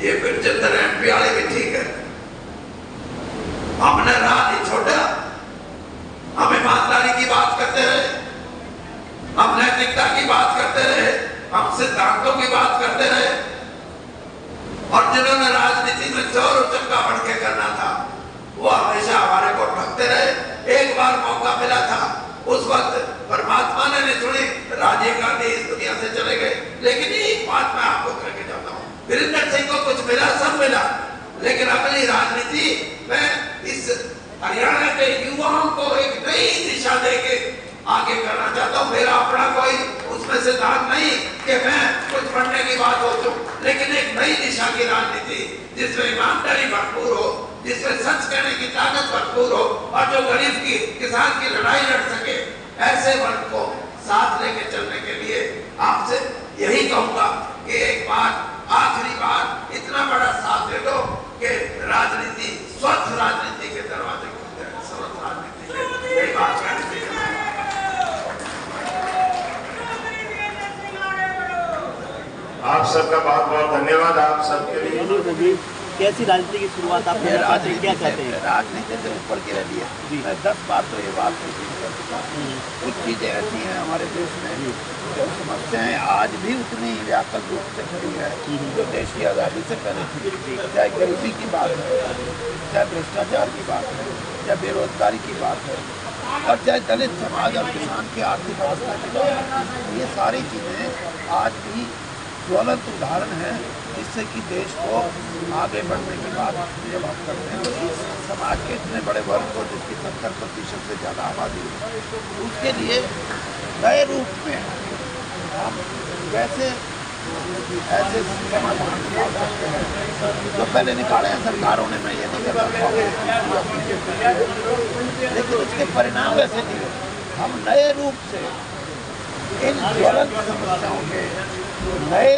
ये गुरजिंदर एमपी वाले भी ठीक है, हमने राह नहीं छोड़ा, हम ईमानदारी की बात करते रहे, हम नैतिकता की बात करते रहे, हम सिद्धांतों की बात करते रहे। और जिन्होंने राजनीति में चोर उचक्का बढ़ के करना था वो हमेशा हमारे को ठगते रहे। एक बार मौका मिला था, उस वक्त परमात्मा ने नहीं सुनी, राजीव गांधी इस दुनिया से चले गए। लेकिन एक बात मैं आपको करके जाता हूँ, वीरेंद्र सिंह को कुछ मिला, सब मिला, लेकिन अगली राजनीति में इस हरियाणा के युवाओं को एक नई दिशा देके आगे करना चाहता हूँ। मेरा अपना कोई उसमें सिद्धांत नहीं कि मैं कुछ पढ़ने की बात हो चुकी, लेकिन एक नई दिशा की राजनीति जिसमें ईमानदारी भरपूर हो, जिसमें सच कहने की ताकत भरपूर हो और जो गरीब की, किसान की लड़ाई लड़ सके, ऐसे वर्ग को साथ लेके चलने के लिए आपसे यही कहूंगा कि एक बार, आखिरी बार इतना बड़ा साथ दे दो कि राजनीति, स्वच्छ राजनीति के दरवाजे खुल जाए, स्वच्छ राजनीति के, यही बात कहनी चाहिए। आप सबका बहुत बहुत धन्यवाद। आप सबके लिए कैसी राजनीति की शुरुआत आप क्या चाहते हैं? राजनीति से ऊपर की रही है। मैं 10 बार तो ये बात नहीं कर चुका। कुछ चीजें ऐसी हैं हमारे देश में जो समस्याएं आज भी उतनी व्यापक रूप से खड़ी है जो देश की आज़ादी से पहले थी। चाहे गरीबी की बात है, चाहे भ्रष्टाचार की बात है, चाहे बेरोजगारी की बात है, और चाहे दलित समाज और किसान की आर्थिक अवस्था की बात है। ये सारी चीज़ें आज भी ज्वलंत उदाहरण है जिससे कि देश को आगे बढ़ने की बात जब हम करते हैं तो इस समाज के इतने बड़े वर्ग को जिसकी 70% से ज़्यादा आबादी है, उसके लिए नए रूप में हम कैसे ऐसे समाधान निकाल सकते हैं जो पहले निकाले हैं सरकारों ने। मैं ये नहीं कहता, लेकिन उसके परिणाम वैसे नहीं हम नए रूप से इन ज्वलंत समस्याओं के नए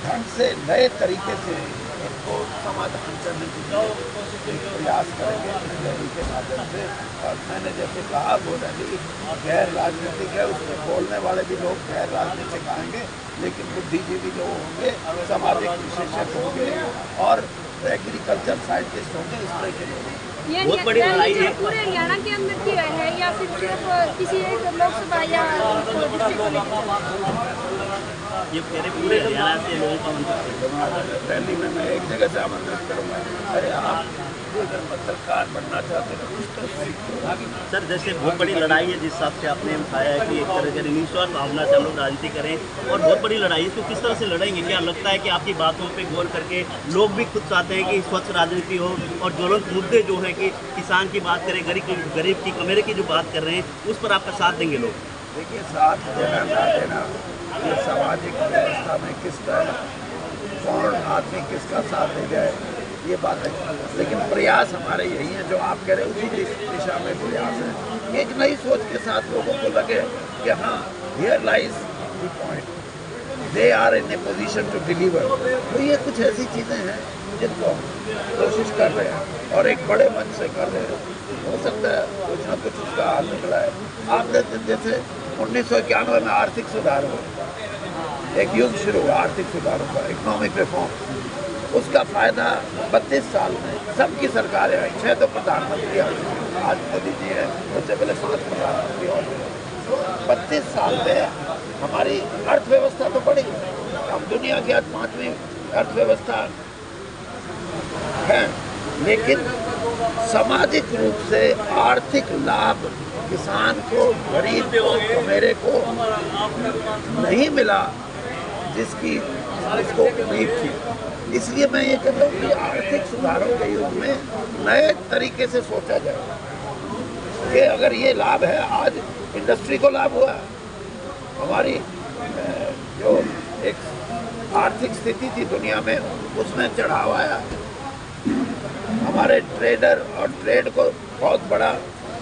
ढंग से, नए तरीके से इनको समाधान करने की एक प्रयास करेंगे रैली के माध्यम से। और मैंने जैसे कहा वो रैली गैर राजनीतिक है, उसमें बोलने वाले भी लोग गैर राजनीतिक आएंगे, लेकिन बुद्धिजीवी लोग होंगे, सामाजिक विशेषज्ञ होंगे और एग्रीकल्चर साइंटिस्ट होंगे, इस तरह के लोग। बहुत बड़ी लड़ाई है पूरे हरियाणा के अंदर की है या फिर सिर्फ किसी एक लोकसभा या डिस्ट्रिक्ट को लेकर? ये कह रहे पूरे हरियाणा से लोगों का आमंत्रित रैली में मैं एक जगह से आमंत्रित करूँगा। अरे आप अगर पत्रकार बनना चाहते हैं कुछ तो सीखो। सर, जैसे बहुत बड़ी लड़ाई है जिस हिसाब से आपने उठाया है कि एक तरह के निस्वार्थ भावना से हम लोग राजनीति करें और बहुत बड़ी लड़ाई, इसको किस तरह से लड़ेंगे? क्या लगता है कि आपकी बातों पे गौर करके लोग भी खुद चाहते हैं कि स्वच्छ राजनीति हो और ज्वलंत मुद्दे जो है कि किसान की बात करें, गरीब की, कमेरे की जो बात कर रहे हैं, उस पर आपका साथ देंगे लोग? देखिए, साथ देना ना देना ये सामाजिक व्यवस्था में किसका कौन आदमी किसका साथ दे जाए ये बात है, लेकिन प्रयास हमारे यही है जो आप कह रहे हैं उसी दिशा में प्रयास है। एक नई सोच के साथ लोगों को लगे कि हाँ, here lies the point, they are in a position to deliver. तो ये कुछ ऐसी चीज़ें हैं जिनको हम कोशिश कर रहे हैं और एक बड़े मन से कर रहे हैं। हो सकता है कुछ ना कुछ उसका हाल निकला है। आपने जैसे 1991 में आर्थिक सुधार हुआ, एक युग शुरू हुआ आर्थिक सुधारों का, इकोनॉमिक रिफॉर्म। उसका फायदा 32 साल में सबकी सरकारें आई, 6 तो प्रधानमंत्री आई, आज मोदी जी है, उससे पहले 7 प्रधानमंत्री और 32 साल में हमारी अर्थव्यवस्था तो बढ़ी। हम दुनिया की आज 5वीं अर्थव्यवस्था है, लेकिन सामाजिक रूप से आर्थिक लाभ किसान को, गरीब को, कमेरे को नहीं मिला जिसकी उसको उम्मीद थी। इसलिए मैं ये कहता हूँ कि आर्थिक सुधारों के युग में नए तरीके से सोचा जाए कि अगर ये लाभ है, आज इंडस्ट्री को लाभ हुआ, हमारी जो एक आर्थिक स्थिति थी दुनिया में उसमें चढ़ाव आया, हमारे ट्रेडर और ट्रेड को बहुत बड़ा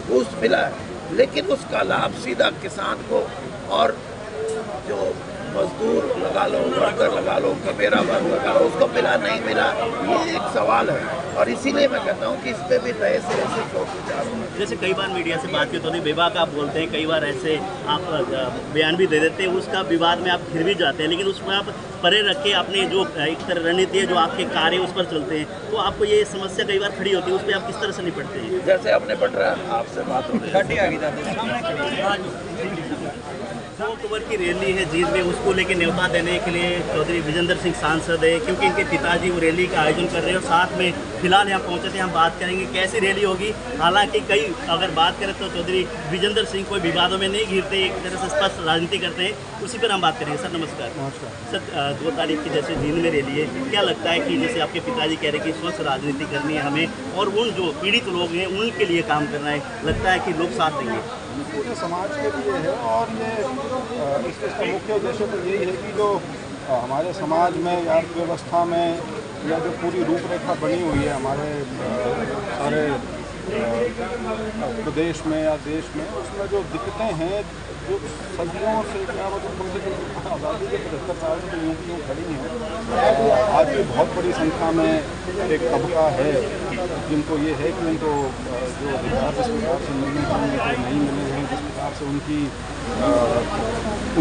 बूस्ट मिला है, लेकिन उसका लाभ सीधा किसान को और जो मजदूर लगा लो, वर्कर लगा लो, कमेरा वर्ग लगा लो, उसको मिला नहीं मिला, ये एक सवाल है। और इसीलिए मैं कहता हूँ कि इस पर भी नए से ऐसे सोच विचार होना। जैसे कई बार मीडिया से बातचीत होती है, विवाद आप बोलते हैं, कई बार ऐसे आप बयान भी दे देते हैं, उसका विवाद में आप फिर भी जाते हैं, लेकिन उसमें आप परे रख के अपने जो एक तरह रणनीति है, जो आपके कार्य उस पर चलते हैं, तो आपको ये समस्या कई बार खड़ी होती है, उस पर आप किस तरह से निपटते हैं? जैसे अपने पट रहा है, आपसे बात हो रही है। 2 अक्टूबर की रैली है जींद में, उसको लेकर न्योता देने के लिए चौधरी विजेंद्र सिंह सांसद है, क्योंकि इनके पिताजी वो रैली का आयोजन कर रहे हैं और साथ में फिलहाल यहाँ पहुँचे थे। हम बात करेंगे कैसी रैली होगी। हालांकि कई अगर बात करें तो चौधरी विजेंद्र सिंह कोई विवादों में नहीं घिरते, एक तरह से स्पष्ट राजनीति करते हैं, उसी पर हम बात करेंगे। सर नमस्कार। सर 2 तारीख की जैसे जींद में रैली है, क्या लगता है कि जैसे आपके पिताजी कह रहे हैं कि स्वस्थ राजनीति करनी है हमें और उन जो पीड़ित लोग हैं उनके लिए काम करना है, लगता है कि लोग साथ देंगे? पूरे समाज के लिए है और ये इसका मुख्य उद्देश्य तो यही है कि जो हमारे समाज में या अर्थव्यवस्था में या जो पूरी रूपरेखा बनी हुई है हमारे सारे प्रदेश में या देश में, उसमें जो दिक्कतें हैं जो सदियों से क्या मतलब कम से कम आज़ादी के 75 साल से यूँ की यूँ खड़ी हैं। आज भी बहुत बड़ी संख्या में एक तबका है जिनको ये है कि उनको जो अधिकार जिस प्रकार से मिलने चाहिए नहीं मिले हैं, जिस प्रकार से उनकी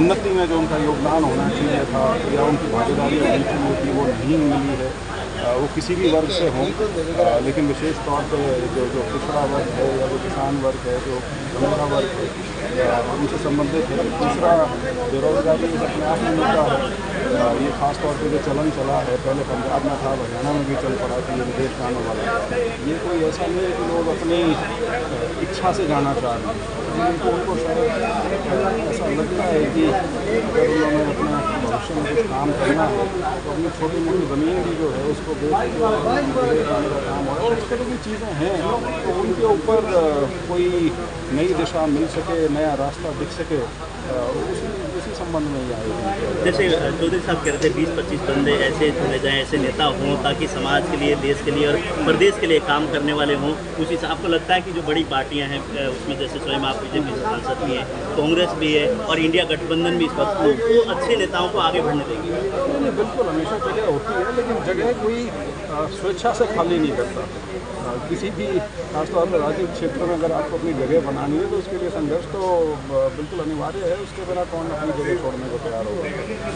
उन्नति में जो उनका योगदान होना चाहिए था या उनकी भागीदारी होनी चाहिए थी वो नहीं मिली है। वो किसी भी वर्ग से हों, लेकिन विशेष तौर पर जो पिछड़ा वर्ग है या जो किसान वर्ग है, जो कमेरा वर्ग है, उनसे संबंधित है। दूसरा, बेरोजगारी अपने आप में मुद्दा है। ये खास तौर पे जो चलन चला है, पहले पंजाब में था, हरियाणा में भी चल पड़ा कि ये विदेश जाने वाला है। ये कोई ऐसा नहीं है कि लोग अपनी इच्छा से जाना चाह रहे हैं, उनको शायद ऐसा लगता है कि अगर उन्होंने अपने भविष्य में कुछ काम करना है तो अपनी छोटी मोटी ज़मीन भी जो है उसको बेच के जाने का काम हो। और इस तरह की चीज़ें हैं तो उनके ऊपर कोई नई दिशा मिल सके, नया रास्ता दिख सके, उसी संबंध में ही आयोजन। जैसे चौधरी साहब कह रहे थे 20-25 बंदे ऐसे चुने जाएं, ऐसे नेता हों ताकि समाज के लिए, देश के लिए और प्रदेश के लिए काम करने वाले हों। उसी से आपको लगता है कि जो बड़ी पार्टियां हैं उसमें जैसे स्वयं आप बीजेपी सांसद भी हैं, कांग्रेस भी है और इंडिया गठबंधन भी इस वक्त, वो अच्छे नेताओं को आगे बढ़ने देगी? नहीं, बिल्कुल हमेशा जगह होती है, लेकिन जगह कोई स्वेच्छा से खाली नहीं करता। किसी भी खासतौर पर राजनीतिक क्षेत्र में अगर आपको अपनी जगह बनानी है तो उसके लिए संघर्ष तो बिल्कुल अनिवार्य है। उसके बिना कौन अपनी जगह छोड़ने को तैयार होगा?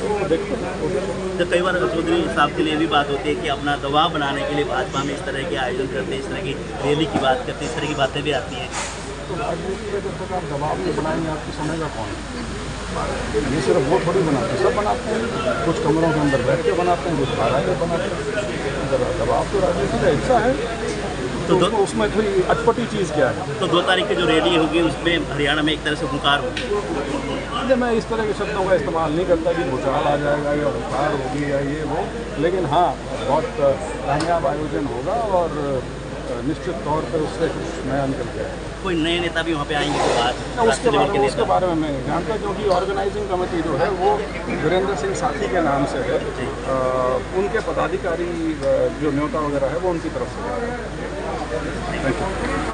तो देखते हैं। तो कई बार चौधरी साहब के लिए भी बात होती है कि अपना दबाव बनाने के लिए भाजपा में इस तरह के आयोजन करते हैं, इस तरह की रैली की बात करते हैं, इस तरह की बातें भी आती हैं। तो राजनीति में जब तक आप दबाव नहीं बनाएंगे आपकी सुनेगा कौन? ये सिर्फ वो थोड़ी बनाते, सब बनाते हैं। कुछ कमरों के अंदर बैठ के बनाते हैं, कुछ बाहर आके बनाते हैं। दबाव तो राजनीति का हिस्सा है। तो उसमें कोई अटपटी चीज़ क्या है? तो 2 तारीख की जो रैली होगी उसमें हरियाणा में एक तरह से हुंकार होगी। मैं इस तरह के शब्दों का इस्तेमाल नहीं करता कि भूचाल आ जाएगा या हुंकार होगी या ये वो, लेकिन हाँ बहुत कामयाब आयोजन होगा और निश्चित तौर पर उससे कुछ नया निकल के आएगा। कोई नए नेता भी वहाँ पे आएंगे तो उसके बारे में मैं नहीं जानता, क्योंकि ऑर्गेनाइजिंग कमेटी जो है वो वीरेंद्र सिंह साथी के नाम से है। उनके पदाधिकारी जो न्योता वगैरह है वो उनकी तरफ से है। Thank you.